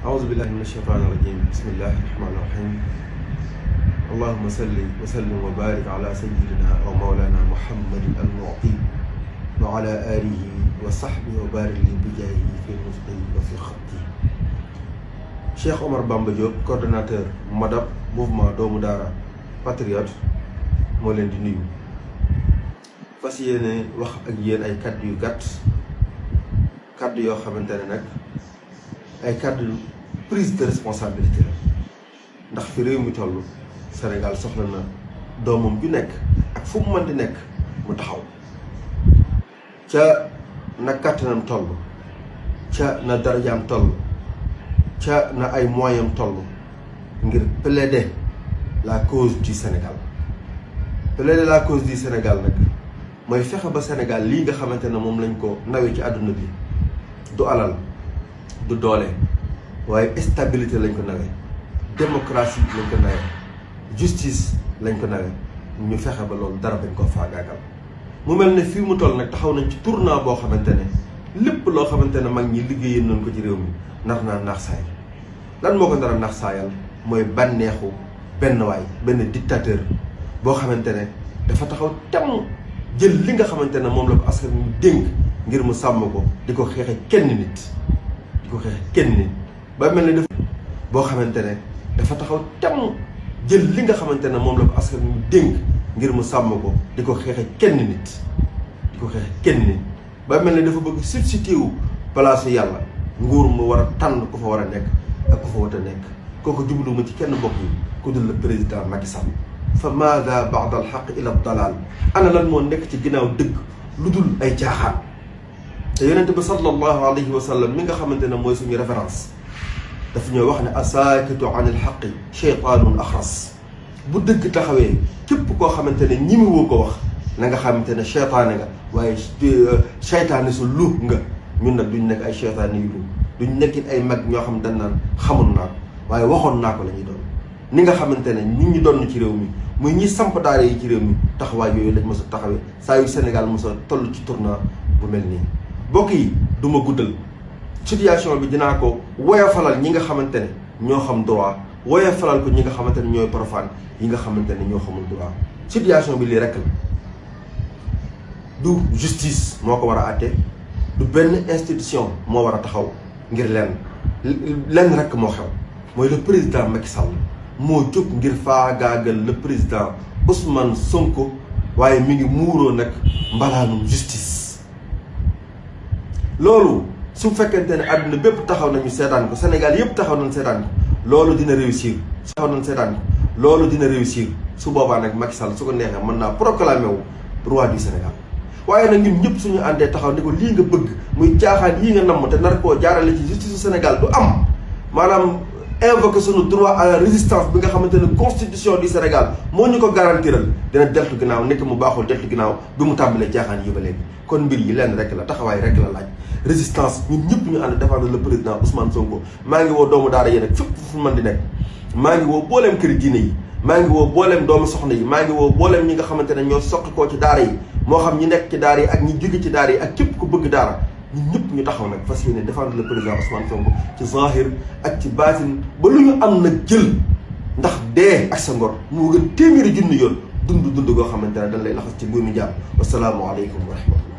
أعوذ بالله من الشيطان الرجيم بسم الله الرحمن الرحيم اللهم صل وسلم وبارك على سيدنا ومولانا محمد المعطي وعلى آله وصحبه وبارك لي بجاهه في نطقي وفي خطي. Cheikh Omar Bamba Diop coordonnateur MODAP mouvement doomu daara patriote moo leen di nuyu fas yéene wax ak yéen ay kàddu yu gàtt kàddu yoo xamante ne nag ay kàddu prise de responsabilité la ndax fi réew mi toll Sénégal soxla na doomam ju nekk ak fu mu mën di nekk mu taxaw ca na kàttanam toll ca na darajaam toll ca na ay moyens toll ngir plaider la cause du Sénégal. Plaider la cause du Sénégal nag mooy fexe ba Sénégal lii nga xamante ne moom lañ ko nawee ci àdduna bi du alal du doole waaye stabilité lañ ko nawee démocratie lañ ko nawee justice lañ ko nawee ñu fexe ba loolu dara bañ ko faagaagal. mu mel ne fii mu toll nag taxaw nañ ci tournant boo xamante ne lépp loo xamante ne mag ñi liggéeyeen nañ ko ci réew mi nar naa naax saay. lan moo ko nar a naax saayal mooy bànneexu benn waay benn dictateur boo xamante ne dafa taxaw temm jël li nga xamante ne moom la ko askan wi dénk ngir mu sàmm ko di ko xeexe kenn nit ba mel ne dafa boo xamante ne dafa taxaw temm jël li nga xamante ne moom la ko askan wi dénk ngir mu sàmm ko di ko xeexe kenn nit ba mel ne dafa bëgg substitué wu place yàlla nguur mu war a tànn ku fa war a nekk ak ku fa war a nekk kooku jublu ma ci kenn bokk yi ku dul le président Macky Sall. fa maada baada al xaq ila dalal ana lan moo nekk ci ginnaaw dëgg lu dul ay caaxaan te yonent bi sallallahu alayhi wa sallam mi nga xamante ne mooy suñu référence daf ñoo wax ne asaakitu an il xaqi cheytaanun axras bu dëgg taxawee képp koo xamante ne ñi woo ko wax na nga xamante ne cheytaane nga waaye cheytaane su lu nga ñun nag duñ nekk ay cheytaane yu lu duñ nekkit ay mag ñoo xam dañ naan xamoon naa ko waaye waxoon naa ko la ñuy doon ni nga xamante ne ñi doon ci réew mi muy ñi samp daara yi ci réew mi taxawaay yooyu lañ mos a taxawee saa yu Sénégal mos a toll ci tournant bu mel nii. mbokk yi du ma guddal situation bi dinaa ko woyofalal ñi nga xamante ne ñoo xam droit woyofalal ko ñi nga xamante ne ñooy profane yi nga xamante ne ñoo xamul droit. situation bi lii rek la du justice moo ko war a àtte du benn institution moo war a taxaw ngir lenn rek moo xew mooy le président Macky Sall moo jóg ngir faagaagal le président Ousmane Sonko waaye mi ngi muuroo nag mbalaanum justice. loolu su fekkente ne àdduna bépp taxaw nañu seetaan ko Sénégal yëpp taxaw nañu seetaan ko loolu dina réussir. loolu dina réussir su boobaa nag Macky Sall su ko neexee mën naa proclamer wu roi du Sénégal. waaye nag ñun ñëpp suñu àndee taxaw ni ko lii nga bëgg muy caaxaan yii nga namm te nar koo jaarale ci justice Sénégal du am maanaam invoquer suñu droit à la résistance bi nga xamante ne constitution du Sénégal moo ñu ko garantiral dina deltu ginnaaw nekk mu baaxul deltu ginnaaw bi mu tàmbalee caaxaan yi ba léegi. kon mbir yi lenn rek la taxawaay rek la laaj résistance ñun ñëpp ñu ànd défendre le président Ousmane Sonko. maa ngi woo doomu daara yi nag fépp fu mën di nekk maa ngi woo booleem këri diine yi maa ngi woo booleem doomu soxna yi maa ngi woo booleem ñi nga xamante ne ñoo soqi koo ci daara yi moo xam ñi nekk ci daara yi ak ñi jóge ci daara yi ak képp ku bëgg daara ñun ñëpp ñu taxaw nag fas yéene défendre le président Ousmane Sonko ci zahir ak ci baatin ba lu ñu am nag jël ndax dee ak sa ngor moo gën téeméeri junni yoon dund goo xamante ne dañ lay laxas ci mbuumi jaam wasalaamu aleykum wa rahmatullah.